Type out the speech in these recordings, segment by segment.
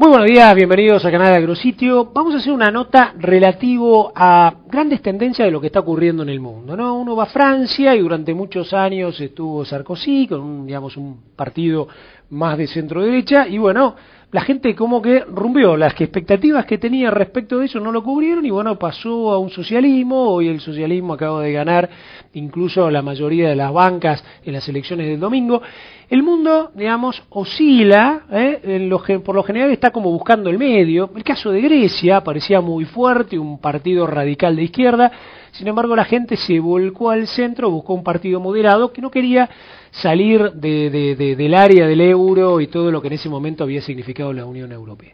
Muy buenos días, bienvenidos al canal de Agrositio. Vamos a hacer una nota relativo a grandes tendencias de lo que está ocurriendo en el mundo, ¿no? Uno va a Francia y durante muchos años estuvo Sarkozy con un partido más de centro derecha y bueno, la gente como que rumbió, las expectativas que tenía respecto de eso no lo cubrieron y bueno, pasó a un socialismo. Hoy el socialismo acaba de ganar incluso la mayoría de las bancas en las elecciones del domingo. El mundo, digamos, oscila, por lo general está como buscando el medio. El caso de Grecia parecía muy fuerte, un partido radical de izquierda, sin embargo la gente se volcó al centro, buscó un partido moderado que no quería salir del área del euro y todo lo que en ese momento había significado la Unión Europea.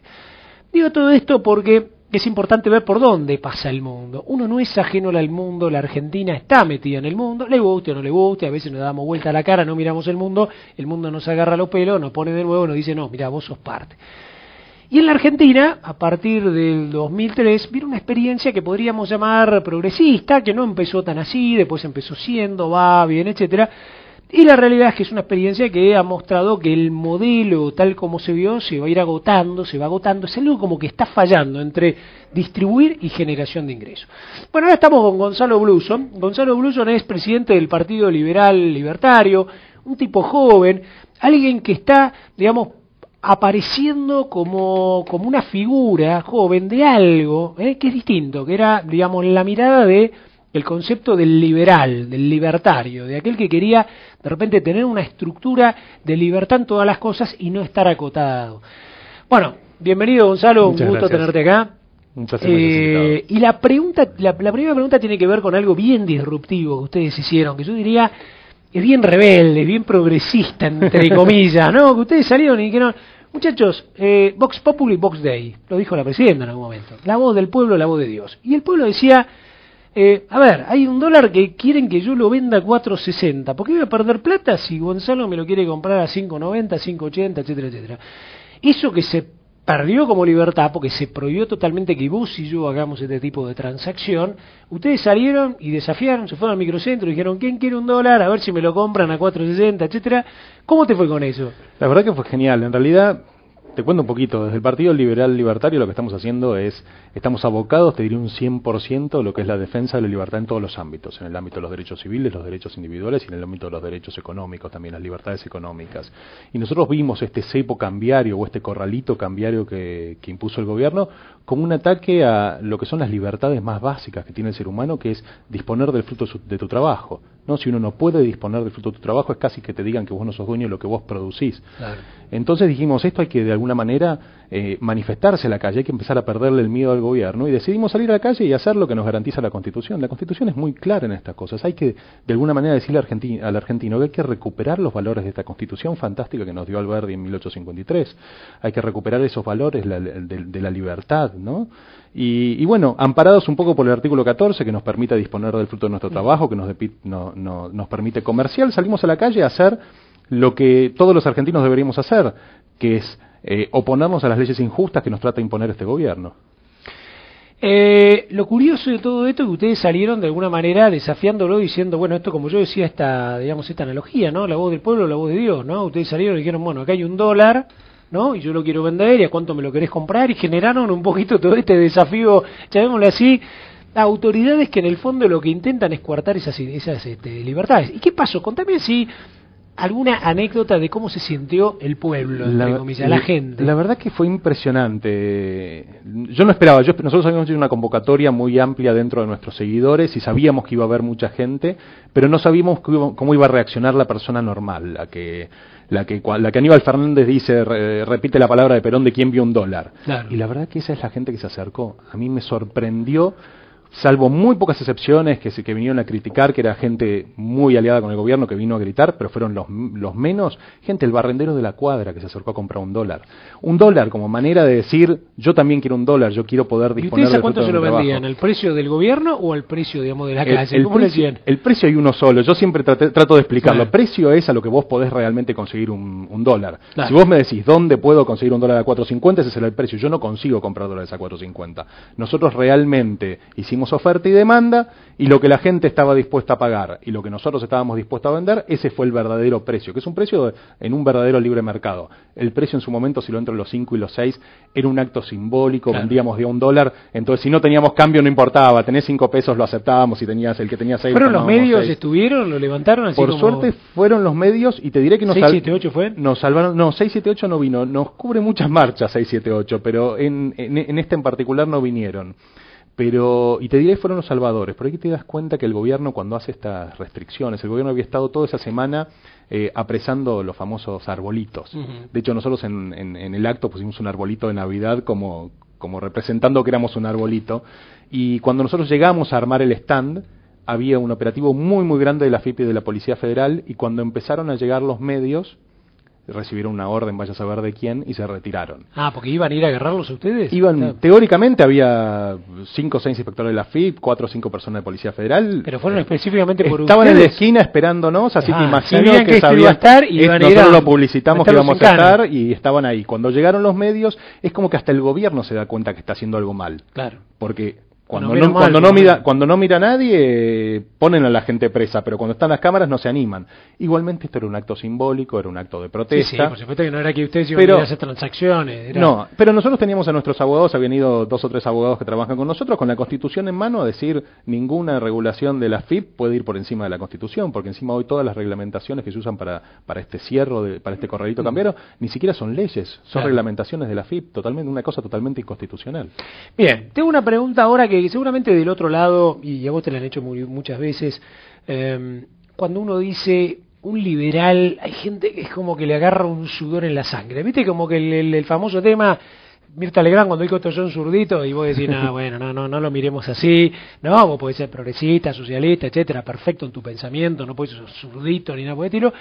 Digo todo esto porque es importante ver por dónde pasa el mundo. Uno no es ajeno al mundo, la Argentina está metida en el mundo, le guste o no le guste, a veces nos damos vuelta a la cara, no miramos el mundo nos agarra los pelos, nos pone de nuevo, nos dice, no, mira, vos sos parte. Y en la Argentina, a partir del 2003, vino una experiencia que podríamos llamar progresista, que no empezó tan así, después empezó siendo, va bien, etcétera. Y la realidad es que es una experiencia que ha mostrado que el modelo tal como se vio se va a ir agotando, es algo como que está fallando entre distribuir y generación de ingresos. Bueno, ahora estamos con Gonzalo Bluson. Gonzalo Bluson es presidente del Partido Liberal Libertario, un tipo joven, alguien que está, digamos, apareciendo como una figura joven de algo que es distinto, que era, digamos, la mirada de el concepto del liberal, del libertario, de aquel que quería de repente tener una estructura de libertad en todas las cosas y no estar acotado. Bueno, bienvenido Gonzalo, un gusto tenerte acá. Muchas gracias. Y la primera pregunta tiene que ver con algo bien disruptivo que ustedes hicieron, que yo diría es bien rebelde, bien progresista, entre comillas, ¿no? Que ustedes salieron y dijeron, muchachos, Vox Populi, Vox Dei, lo dijo la presidenta en algún momento, la voz del pueblo, la voz de Dios. Y el pueblo decía, a ver, hay un dólar que quieren que yo lo venda a 4.60, ¿por qué voy a perder plata si Gonzalo me lo quiere comprar a 5.90, 5.80, etcétera, etcétera? Eso que se perdió como libertad, porque se prohibió totalmente que vos y yo hagamos este tipo de transacción, ustedes salieron y desafiaron, se fueron al microcentro y dijeron, ¿quién quiere un dólar? A ver si me lo compran a 4.60, etcétera. ¿Cómo te fue con eso? La verdad que fue genial, en realidad, te cuento un poquito, desde el Partido Liberal Libertario lo que estamos haciendo es, estamos abocados, te diría un 100%, lo que es la defensa de la libertad en todos los ámbitos, en el ámbito de los derechos civiles, los derechos individuales y en el ámbito de los derechos económicos, también las libertades económicas. Y nosotros vimos este cepo cambiario o este corralito cambiario que impuso el gobierno como un ataque a lo que son las libertades más básicas que tiene el ser humano, que es disponer del fruto de tu trabajo. ¿No? Si uno no puede disponer del fruto de tu trabajo, es casi que te digan que vos no sos dueño de lo que vos producís. Claro. Entonces dijimos, esto hay que de alguna manera manifestarse a la calle, hay que empezar a perderle el miedo al gobierno, y decidimos salir a la calle y hacer lo que nos garantiza la Constitución. La Constitución es muy clara en estas cosas, hay que de alguna manera decirle al argentino que hay que recuperar los valores de esta Constitución fantástica que nos dio Alberdi en 1853, hay que recuperar esos valores de la libertad, ¿no? Y bueno, amparados un poco por el artículo 14 que nos permite disponer del fruto de nuestro trabajo, que nos permite comercial, salimos a la calle a hacer lo que todos los argentinos deberíamos hacer, que es oponernos a las leyes injustas que nos trata de imponer este gobierno. Lo curioso de todo esto es que ustedes salieron de alguna manera desafiándolo, diciendo, bueno, esto como yo decía, esta analogía, ¿no? La voz del pueblo, la voz de Dios, ¿no? Ustedes salieron y dijeron, bueno, acá hay un dólar, ¿no? Y yo lo quiero vender, ¿y a cuánto me lo querés comprar? Y generaron un poquito todo este desafío, llamémoslo así, a autoridades que en el fondo lo que intentan es coartar esas libertades. ¿Y qué pasó? Contame así alguna anécdota de cómo se sintió el pueblo, entre comillas, la gente. La verdad que fue impresionante. Yo no esperaba, nosotros habíamos hecho una convocatoria muy amplia dentro de nuestros seguidores y sabíamos que iba a haber mucha gente, pero no sabíamos cómo iba a reaccionar la persona normal, la que Aníbal Fernández dice, repite la palabra de Perón de quién vio un dólar. Claro. Y la verdad que esa es la gente que se acercó. A mí me sorprendió, salvo muy pocas excepciones que vinieron a criticar, que era gente muy aliada con el gobierno que vino a gritar, pero fueron los menos, gente, el barrendero de la cuadra que se acercó a comprar un dólar. Un dólar como manera de decir, yo también quiero un dólar, yo quiero poder disponer del fruto de mi trabajo. ¿Y ustedes a cuánto se lo vendían? ¿El precio del gobierno o el precio, digamos, de la calle? ¿Cómo le decían? El precio hay uno solo, yo siempre trato de explicarlo. El precio es a lo que vos podés realmente conseguir un dólar. Claro. Si vos me decís, ¿dónde puedo conseguir un dólar a 4.50? Ese será el precio. Yo no consigo comprar dólares a 4.50. Nosotros realmente hicimos hicimos oferta y demanda, y lo que la gente estaba dispuesta a pagar y lo que nosotros estábamos dispuestos a vender, ese fue el verdadero precio, que es un precio en un verdadero libre mercado. El precio en su momento, si lo entre los 5 y los 6, era un acto simbólico, claro. Vendíamos de $1, entonces si no teníamos cambio no importaba, tenés 5 pesos lo aceptábamos, si tenías el que tenía 6. ¿Fueron los medios, 6. Estuvieron, lo levantaron? Así por como... suerte fueron los medios, y te diré que nos 678 fue. Nos salvaron, no, 678 no vino, nos cubre muchas marchas 678, pero en esta en particular no vinieron. Pero, y te diré, fueron los salvadores. Por aquí te das cuenta que el gobierno, cuando hace estas restricciones, el gobierno había estado toda esa semana apresando los famosos arbolitos. De hecho, nosotros en el acto pusimos un arbolito de Navidad como representando que éramos un arbolito. Y cuando nosotros llegamos a armar el stand, había un operativo muy, muy grande de la FIP y de la Policía Federal, y cuando empezaron a llegar los medios, recibieron una orden, vaya a saber de quién, y se retiraron. Ah, porque iban a ir a agarrarlos a ustedes. Teóricamente había 5 o 6 inspectores de la FIP, 4 o 5 personas de Policía Federal. Pero fueron específicamente por estaban ustedes. En la esquina esperándonos, así te imagino que sabían iba a estar y iban a ir nosotros lo publicitamos que íbamos a estar y estaban ahí. Cuando llegaron los medios, es como que hasta el gobierno se da cuenta que está haciendo algo mal. Claro. Porque cuando no mira a nadie, ponen a la gente presa, pero cuando están las cámaras no se animan. Igualmente esto era un acto simbólico, era un acto de protesta. Sí, por supuesto que no era que ustedes iban a ir a hacer transacciones. Era... No, pero nosotros teníamos a nuestros abogados, habían ido 2 o 3 abogados que trabajan con nosotros, con la Constitución en mano, a decir ninguna regulación de la FIP puede ir por encima de la Constitución, porque encima hoy todas las reglamentaciones que se usan para este para este corralito cambiario, ni siquiera son leyes, son reglamentaciones de la FIP, una cosa totalmente inconstitucional. Bien, tengo una pregunta ahora que seguramente del otro lado, y a vos te la han hecho muchas veces, cuando uno dice un liberal, hay gente que es como que le agarra un sudor en la sangre. ¿Viste? Como que el famoso tema, Mirta Legrand cuando dijo esto yo un zurdito, y vos decís, no lo miremos así, no, vos podés ser progresista, socialista, etcétera, perfecto en tu pensamiento, no podés ser zurdito ni nada por el estilo.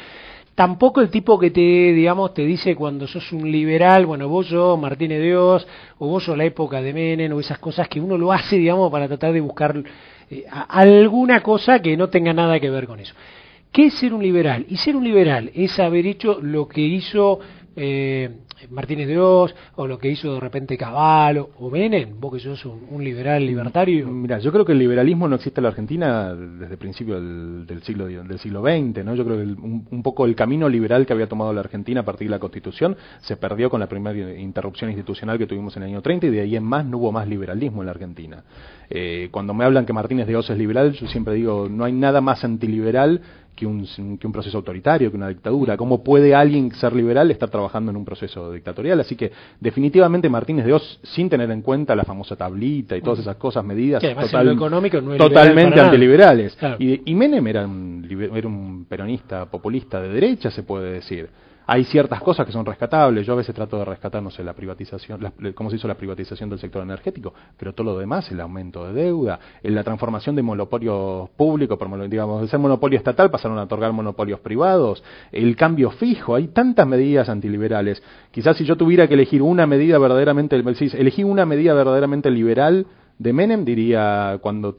Tampoco el tipo que te dice cuando sos un liberal, bueno, vos sos Martínez Dios, o vos sos la época de Menem, o esas cosas que uno lo hace, para tratar de buscar alguna cosa que no tenga nada que ver con eso. ¿Qué es ser un liberal? Y ser un liberal es haber hecho lo que hizo Martínez Dios, o lo que hizo de repente Cavallo, o Menem, vos que sos un liberal libertario. Mira, yo creo que el liberalismo no existe en la Argentina desde el principio del siglo XX, ¿no? Yo creo que un poco el camino liberal que había tomado la Argentina a partir de la Constitución se perdió con la primera interrupción institucional que tuvimos en el año 30, y de ahí en más no hubo más liberalismo en la Argentina. Cuando me hablan que Martínez Dios es liberal, yo siempre digo, no hay nada más antiliberal que un proceso autoritario, que una dictadura. ¿Cómo puede alguien ser liberal estar trabajando en un proceso dictatorial? Así que definitivamente Martínez de Oz, sin tener en cuenta la famosa tablita y todas esas cosas, medidas económico no es totalmente antiliberales. Claro. Y Menem era un peronista populista de derecha, se puede decir. Hay ciertas cosas que son rescatables. Yo a veces trato de rescatar, no sé, la privatización, cómo se hizo la privatización del sector energético, pero todo lo demás, el aumento de deuda, la transformación de monopolios públicos, digamos, de ser monopolio estatal pasaron a otorgar monopolios privados, el cambio fijo, hay tantas medidas antiliberales. Quizás si yo tuviera que elegir una medida verdaderamente, elegí una medida verdaderamente liberal de Menem, diría cuando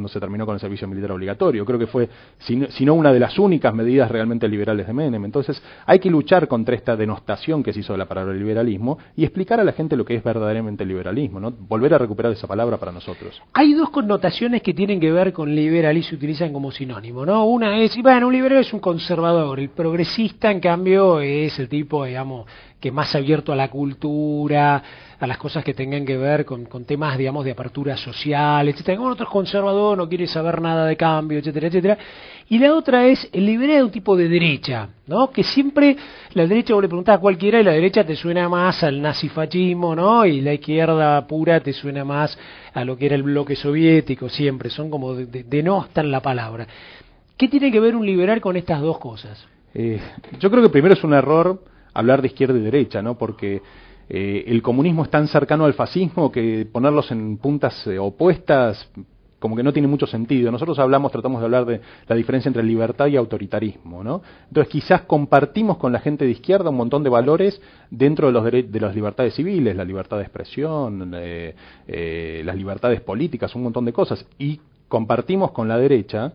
se terminó con el servicio militar obligatorio. Creo que fue, si no una de las únicas medidas realmente liberales de Menem. Entonces hay que luchar contra esta denostación que se hizo de la palabra liberalismo y explicar a la gente lo que es verdaderamente liberalismo, ¿no? Volver a recuperar esa palabra para nosotros. Hay 2 connotaciones que tienen que ver con liberal y se utilizan como sinónimo, ¿no? Una es, un liberal es un conservador, el progresista, en cambio, es el tipo, digamos, que más abierto a la cultura, a las cosas que tengan que ver con temas, digamos, de apertura social, etcétera. Como otro es conservador, no quiere saber nada de cambio, etcétera, etcétera. Y la otra es el liberal de un tipo de derecha, ¿no? Que siempre la derecha, vos le preguntás a cualquiera y la derecha te suena más al nazifascismo, ¿no? Y la izquierda pura te suena más a lo que era el bloque soviético, siempre. Son como denostan la palabra. ¿Qué tiene que ver un liberal con estas 2 cosas? Yo creo que primero es un error hablar de izquierda y derecha, ¿no? Porque el comunismo es tan cercano al fascismo que ponerlos en puntas opuestas como que no tiene mucho sentido. Nosotros tratamos de hablar de la diferencia entre libertad y autoritarismo, ¿no? Entonces quizás compartimos con la gente de izquierda un montón de valores dentro de las libertades civiles, la libertad de expresión, las libertades políticas, un montón de cosas, y compartimos con la derecha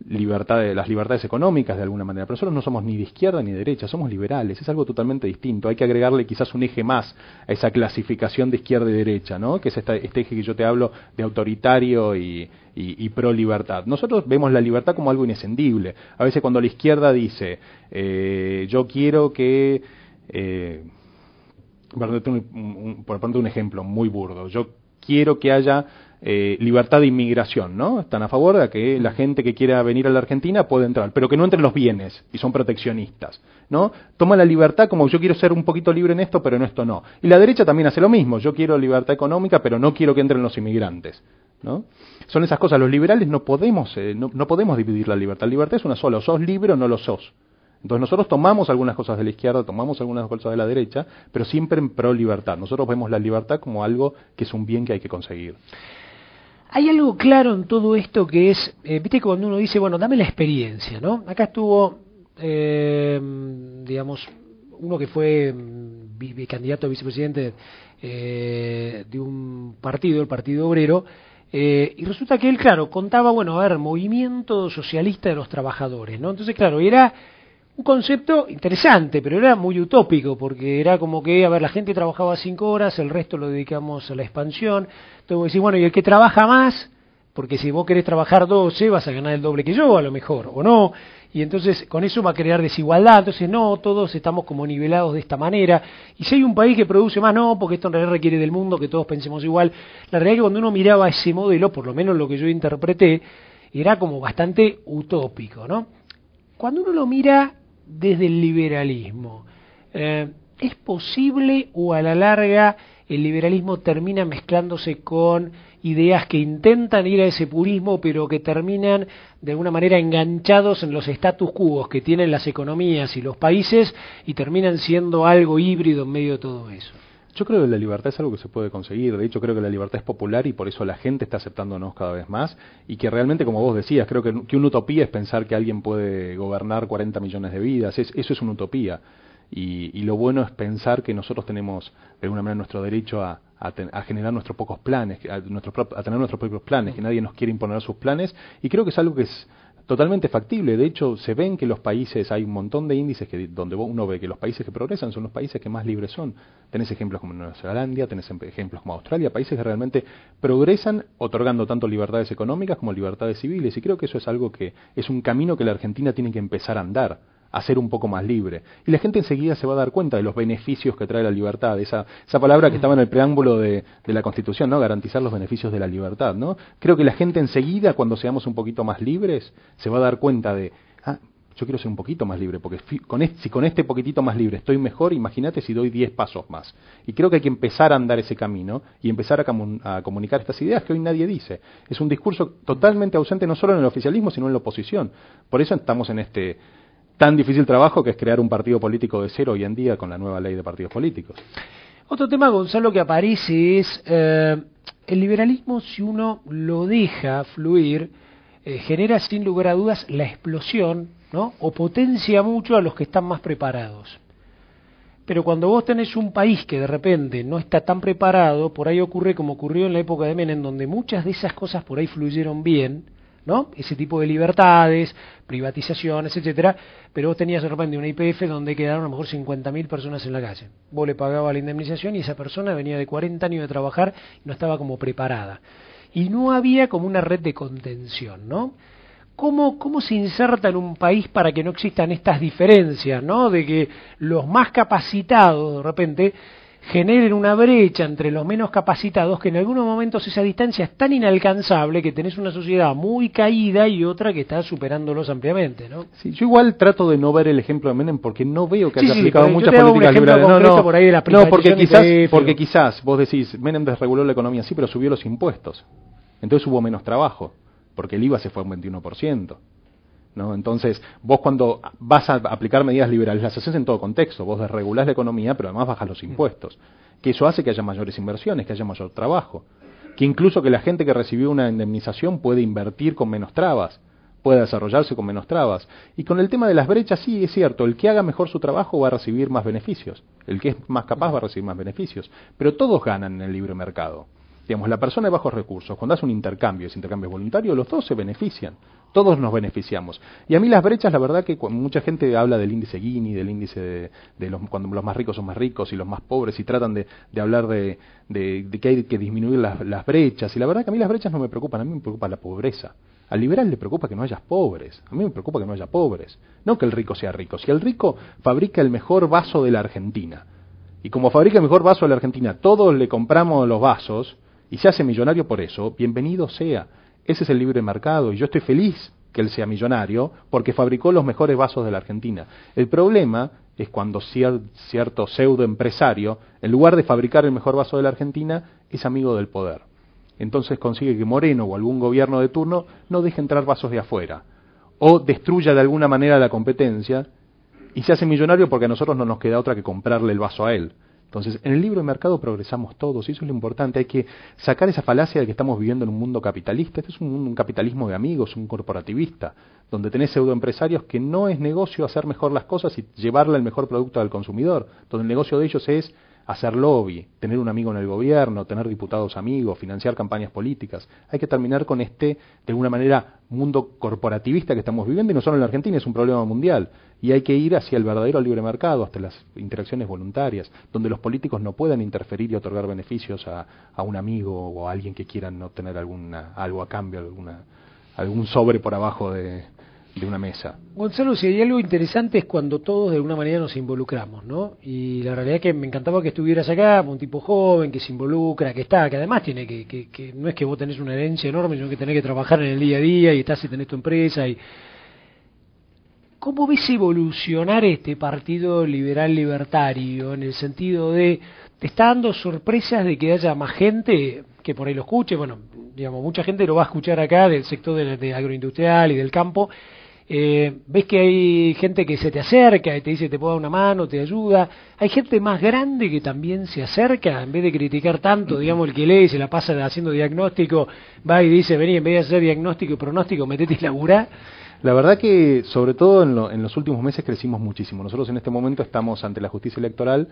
las libertades económicas de alguna manera, pero nosotros no somos ni de izquierda ni de derecha, somos liberales, es algo totalmente distinto. Hay que agregarle quizás un eje más a esa clasificación de izquierda y derecha, ¿no? Que es este eje que yo te hablo de autoritario y pro libertad. Nosotros vemos la libertad como algo inescindible. A veces cuando la izquierda dice yo quiero que por ponerte un ejemplo muy burdo, yo quiero que haya libertad de inmigración, ¿no? Están a favor de que la gente que quiera venir a la Argentina puede entrar, pero que no entren los bienes, y son proteccionistas, ¿no? Toma la libertad como yo quiero ser un poquito libre en esto, pero en esto no. Y la derecha también hace lo mismo, yo quiero libertad económica, pero no quiero que entren los inmigrantes, ¿no? Son esas cosas, los liberales no podemos dividir la libertad. La libertad es una sola, o sos libre o no lo sos. Entonces nosotros tomamos algunas cosas de la izquierda, tomamos algunas cosas de la derecha, pero siempre en pro libertad. Nosotros vemos la libertad como algo que es un bien que hay que conseguir. Hay algo claro en todo esto que es, viste cuando uno dice, bueno, dame la experiencia, ¿no? Acá estuvo, digamos, uno que fue candidato a vicepresidente de un partido, el Partido Obrero, y resulta que él, claro, contaba, bueno, a ver, movimiento socialista de los trabajadores, ¿no? Entonces, claro, era un concepto interesante, pero era muy utópico, porque era como que, a ver, la gente trabajaba 5 horas, el resto lo dedicamos a la expansión. Entonces vos decís, bueno, y el que trabaja más, porque si vos querés trabajar 12, vas a ganar el doble que yo, a lo mejor, o no. Y entonces con eso va a crear desigualdad. Entonces no, todos estamos como nivelados de esta manera. Y si hay un país que produce más, no, porque esto en realidad requiere del mundo que todos pensemos igual. La realidad es que cuando uno miraba ese modelo, por lo menos lo que yo interpreté, era como bastante utópico, ¿no? Cuando uno lo mira desde el liberalismo, ¿es posible o a la larga el liberalismo termina mezclándose con ideas que intentan ir a ese purismo pero que terminan de alguna manera enganchados en los status quo que tienen las economías y los países y terminan siendo algo híbrido en medio de todo eso? Yo creo que la libertad es algo que se puede conseguir. De hecho, creo que la libertad es popular y por eso la gente está aceptándonos cada vez más. Y que realmente, como vos decías, creo que una utopía es pensar que alguien puede gobernar 40 millones de vidas. Eso es una utopía. Y lo bueno es pensar que nosotros tenemos, de alguna manera, nuestro derecho a generar nuestros pocos planes, a tener nuestros propios planes, que nadie nos quiere imponer sus planes. Y creo que es algo que es totalmente factible. De hecho, se ven que los países, hay un montón de índices donde uno ve que los países que progresan son los países que más libres son. Tenés ejemplos como Nueva Zelanda, tenés ejemplos como Australia, países que realmente progresan otorgando tanto libertades económicas como libertades civiles. Y creo que eso es algo que es un camino que la Argentina tiene que empezar a andar, a ser un poco más libre. Y la gente enseguida se va a dar cuenta de los beneficios que trae la libertad, esa palabra que estaba en el preámbulo de la Constitución, ¿no? Garantizar los beneficios de la libertad, ¿no? Creo que la gente enseguida, cuando seamos un poquito más libres, se va a dar cuenta de, yo quiero ser un poquito más libre, porque si con este poquitito más libre estoy mejor, imagínate si doy 10 pasos más. Y creo que hay que empezar a andar ese camino y empezar a comunicar estas ideas que hoy nadie dice. Es un discurso totalmente ausente no solo en el oficialismo, sino en la oposición. Por eso estamos en este tan difícil trabajo que es crear un partido político de cero hoy en día con la nueva ley de partidos políticos. Otro tema, Gonzalo, que aparece es el liberalismo, si uno lo deja fluir, genera sin lugar a dudas la explosión, ¿no? O potencia mucho a los que están más preparados. Pero cuando vos tenés un país que de repente no está tan preparado, por ahí ocurre como ocurrió en la época de Menem, donde muchas de esas cosas por ahí fluyeron bien, ¿no? Ese tipo de libertades, privatizaciones, etcétera, pero vos tenías de repente una YPF donde quedaron a lo mejor 50.000 personas en la calle. Vos le pagabas la indemnización y esa persona venía de 40 años de trabajar y no estaba como preparada. Y no había como una red de contención, ¿no? ¿Cómo se inserta en un país para que no existan estas diferencias, ¿no? De que los más capacitados de repente generen una brecha entre los menos capacitados, que en algunos momentos esa distancia es tan inalcanzable que tenés una sociedad muy caída y otra que está superándolos ampliamente, ¿no? Sí, yo igual trato de no ver el ejemplo de Menem porque no veo que haya aplicado muchas políticas liberales. Por ahí de las porque quizás vos decís, Menem desreguló la economía, sí, pero subió los impuestos. Entonces hubo menos trabajo, porque el IVA se fue a un 21%. ¿No? Entonces, vos cuando vas a aplicar medidas liberales, las haces en todo contexto. Vos desregulás la economía, pero además bajas los impuestos. Que eso hace que haya mayores inversiones, que haya mayor trabajo. Que incluso que la gente que recibió una indemnización puede invertir con menos trabas, puede desarrollarse con menos trabas. Y con el tema de las brechas, sí, es cierto, el que haga mejor su trabajo va a recibir más beneficios. El que es más capaz va a recibir más beneficios. Pero todos ganan en el libre mercado. Digamos, la persona de bajos recursos, cuando hace un intercambio, ese intercambio es voluntario, los dos se benefician, todos nos beneficiamos. Y a mí las brechas, la verdad que mucha gente habla del índice Gini, del índice de cuando los más ricos son más ricos y los más pobres, y tratan de hablar de que hay que disminuir las brechas, y la verdad que a mí las brechas no me preocupan, a mí me preocupa la pobreza. Al liberal le preocupa que no haya pobres, a mí me preocupa que no haya pobres, no que el rico sea rico. Si el rico fabrica el mejor vaso de la Argentina, y como fabrica el mejor vaso de la Argentina, todos le compramos los vasos, y se hace millonario por eso, bienvenido sea. Ese es el libre mercado, y yo estoy feliz que él sea millonario porque fabricó los mejores vasos de la Argentina. El problema es cuando cierto pseudoempresario, en lugar de fabricar el mejor vaso de la Argentina, es amigo del poder. Entonces consigue que Moreno o algún gobierno de turno no deje entrar vasos de afuera, o destruya de alguna manera la competencia, y se hace millonario porque a nosotros no nos queda otra que comprarle el vaso a él. Entonces, en el libre mercado progresamos todos, y eso es lo importante. Hay que sacar esa falacia de que estamos viviendo en un mundo capitalista. Este es un capitalismo de amigos, un corporativista, donde tenés pseudoempresarios que no es negocio hacer mejor las cosas y llevarle el mejor producto al consumidor, donde el negocio de ellos es hacer lobby, tener un amigo en el gobierno, tener diputados amigos, financiar campañas políticas. Hay que terminar con de alguna manera, mundo corporativista que estamos viviendo, y no solo en la Argentina, es un problema mundial. Y hay que ir hacia el verdadero libre mercado, hasta las interacciones voluntarias, donde los políticos no puedan interferir y otorgar beneficios a un amigo o a alguien que quieran obtener algo a cambio, algún sobre por abajo de una mesa. Gonzalo, si hay algo interesante es cuando todos de alguna manera nos involucramos, ¿no? Y la realidad es que me encantaba que estuvieras acá, un tipo joven, que se involucra, que además tiene que no es que vos tenés una herencia enorme, sino que tenés que trabajar en el día a día, y estás y tenés tu empresa. Y ¿cómo ves evolucionar este partido liberal libertario en el sentido de te está dando sorpresas de que haya más gente que por ahí lo escuche? Bueno, digamos, mucha gente lo va a escuchar acá del sector de agroindustrial y del campo. Ves que hay gente que se te acerca y te dice te puedo dar una mano, te ayuda. Hay gente más grande que también se acerca, en vez de criticar tanto, digamos, el que lee y se la pasa haciendo diagnóstico, va y dice vení, en vez de hacer diagnóstico y pronóstico, metete y laburá. La verdad que, sobre todo en los últimos meses, crecimos muchísimo. Nosotros en este momento estamos ante la justicia electoral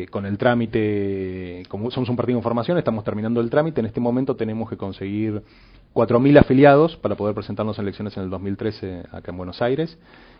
con el trámite, como somos un partido en formación, estamos terminando el trámite. En este momento tenemos que conseguir 4.000 afiliados para poder presentarnos en elecciones en el 2013 acá en Buenos Aires.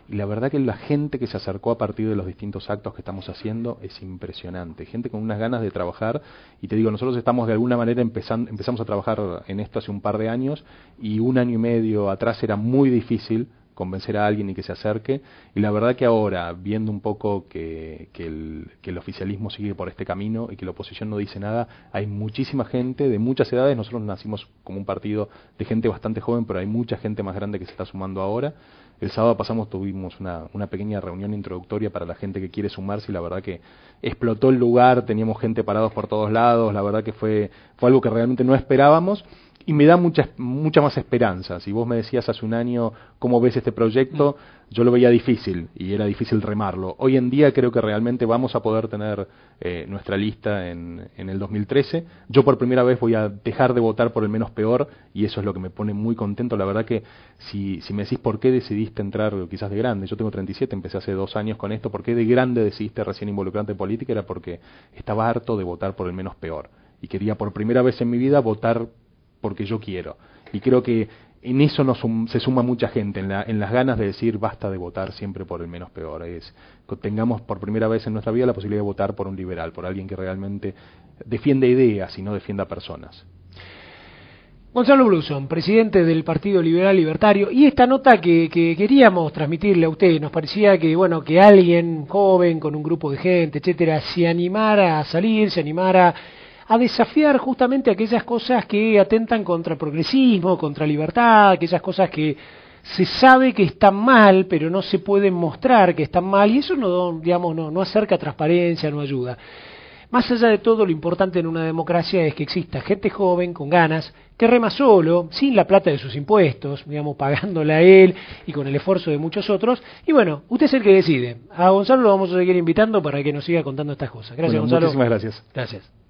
Y la verdad que la gente que se acercó a partir de los distintos actos que estamos haciendo es impresionante. Gente con unas ganas de trabajar. Y te digo, nosotros estamos de alguna manera empezamos a trabajar en esto hace un par de años, y 1 año y medio atrás era muy difícil convencer a alguien y que se acerque, y la verdad que ahora, viendo un poco que el oficialismo sigue por este camino y que la oposición no dice nada, hay muchísima gente de muchas edades. Nosotros nacimos como un partido de gente bastante joven, pero hay mucha gente más grande que se está sumando ahora. El sábado tuvimos una pequeña reunión introductoria para la gente que quiere sumarse, y la verdad que explotó el lugar, teníamos gente parados por todos lados. La verdad que fue algo que realmente no esperábamos, y me da mucha más esperanza. Si vos me decías hace un año cómo ves este proyecto, yo lo veía difícil, y era difícil remarlo. Hoy en día creo que realmente vamos a poder tener nuestra lista en el 2013. Yo por primera vez voy a dejar de votar por el menos peor, y eso es lo que me pone muy contento. La verdad que si me decís por qué decidiste entrar quizás de grande, yo tengo 37, empecé hace 2 años con esto, ¿por qué de grande decidiste recién involucrarte en política? Era porque estaba harto de votar por el menos peor, y quería por primera vez en mi vida votar porque yo quiero. Y creo que en eso se suma mucha gente, en las ganas de decir basta de votar siempre por el menos peor. Que tengamos por primera vez en nuestra vida la posibilidad de votar por un liberal, por alguien que realmente defiende ideas y no defienda personas. Gonzalo Bluson, presidente del Partido Liberal Libertario, y esta nota que queríamos transmitirle a usted, nos parecía que que alguien joven, con un grupo de gente, etcétera, se animara a salir, se animara a desafiar justamente aquellas cosas que atentan contra el progresismo, contra la libertad, aquellas cosas que se sabe que están mal, pero no se pueden mostrar que están mal, y eso no acerca transparencia, no ayuda. Más allá de todo, lo importante en una democracia es que exista gente joven, con ganas, que rema solo, sin la plata de sus impuestos, pagándola a él y con el esfuerzo de muchos otros. Y usted es el que decide. A Gonzalo lo vamos a seguir invitando para que nos siga contando estas cosas. Gracias, Gonzalo. Muchísimas gracias. Gracias.